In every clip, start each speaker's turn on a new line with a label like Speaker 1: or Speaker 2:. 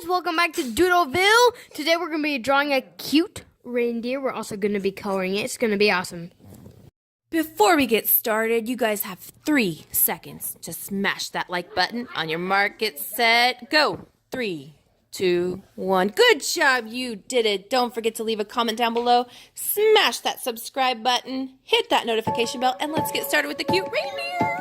Speaker 1: guys, welcome back to Doodleville. Today we're going to be drawing a cute reindeer. We're also going to be coloring it. It's going to be awesome.
Speaker 2: Before we get started, you guys have 3 seconds to smash that like button. On your mark, get set, go. 3, 2, 1. Good job, you did it. Don't forget to leave a comment down below. Smash that subscribe button, hit that notification bell, and let's get started with the cute reindeer.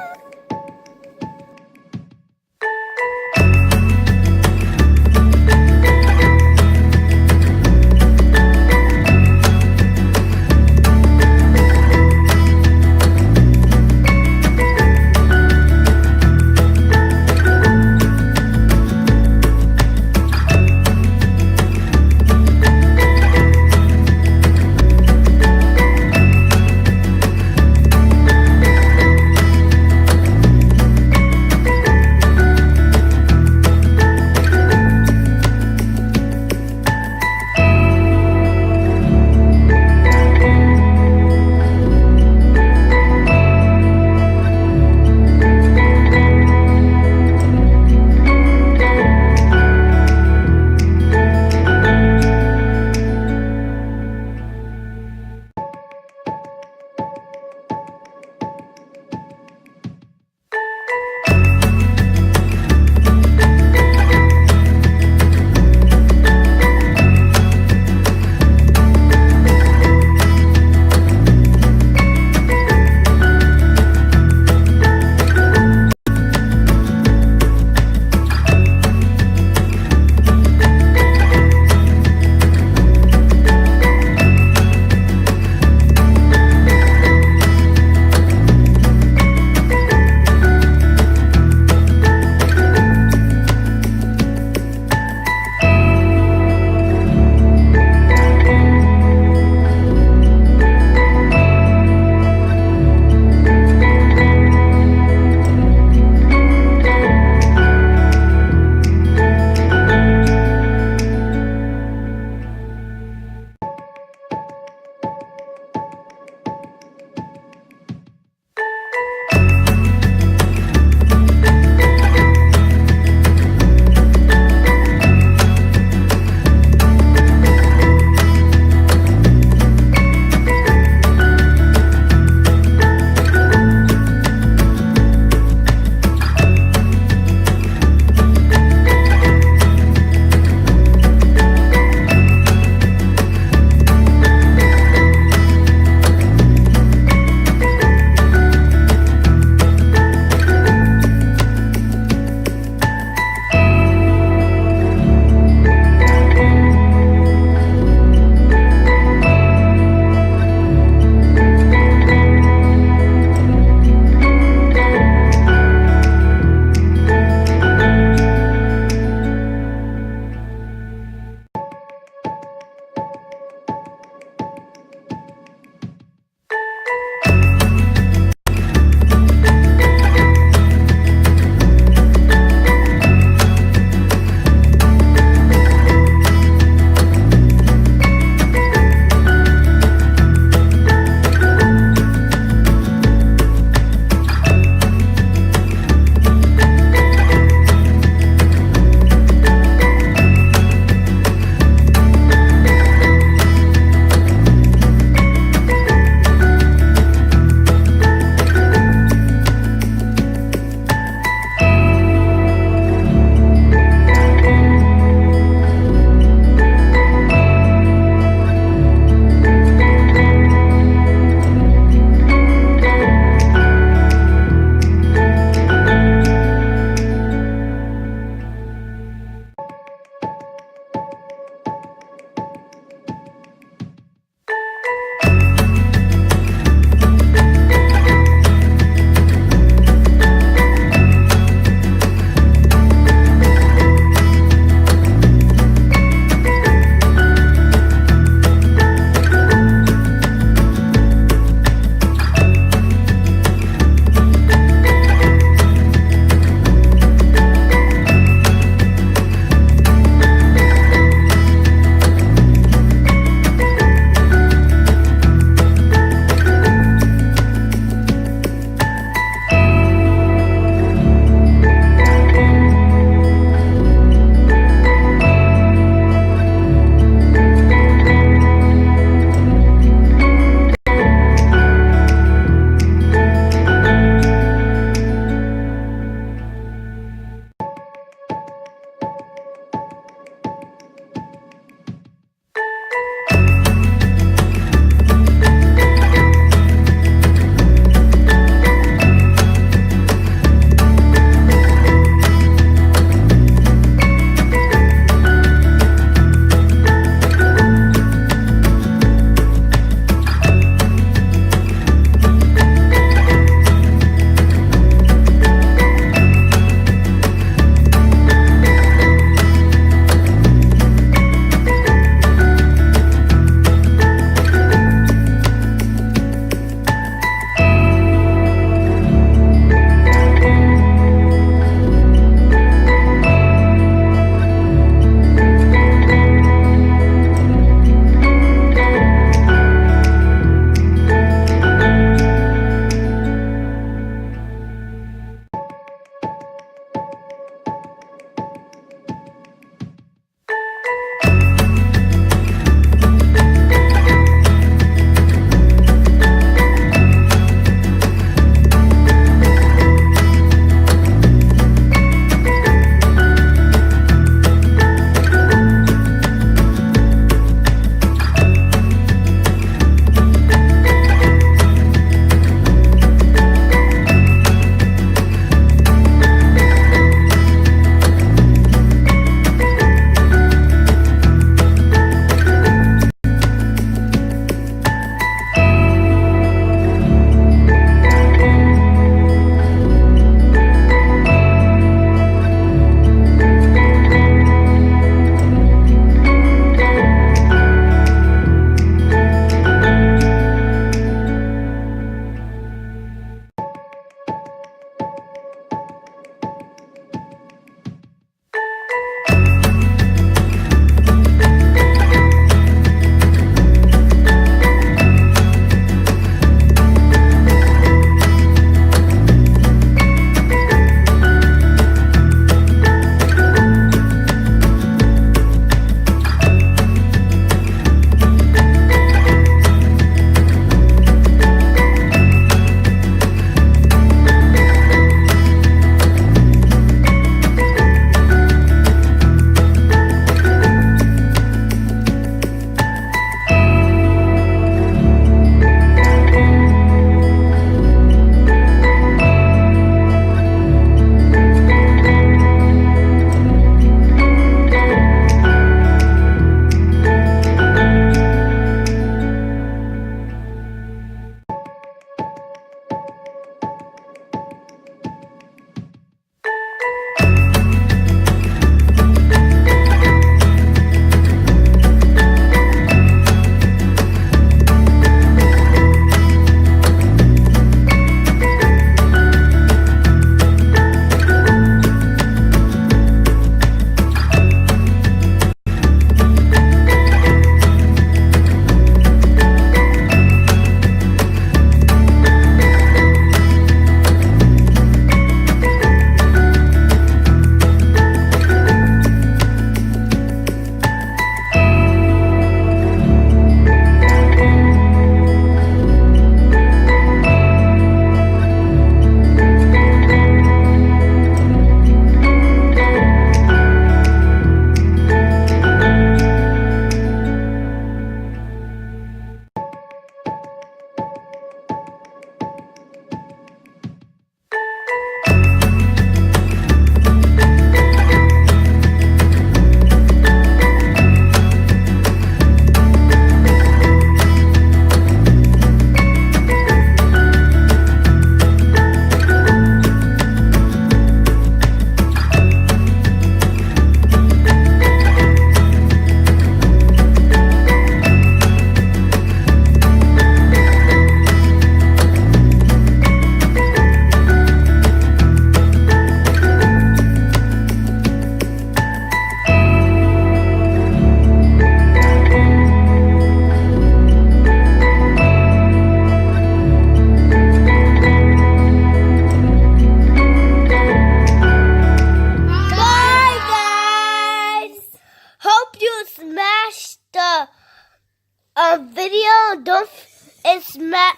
Speaker 3: video.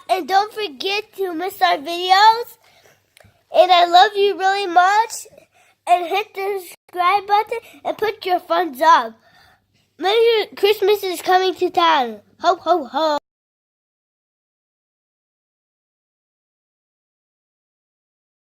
Speaker 3: And don't forget to miss our videos. And I love you really much. And hit the subscribe button and put your thumbs up. Merry Christmas is coming to town. Ho, ho, ho.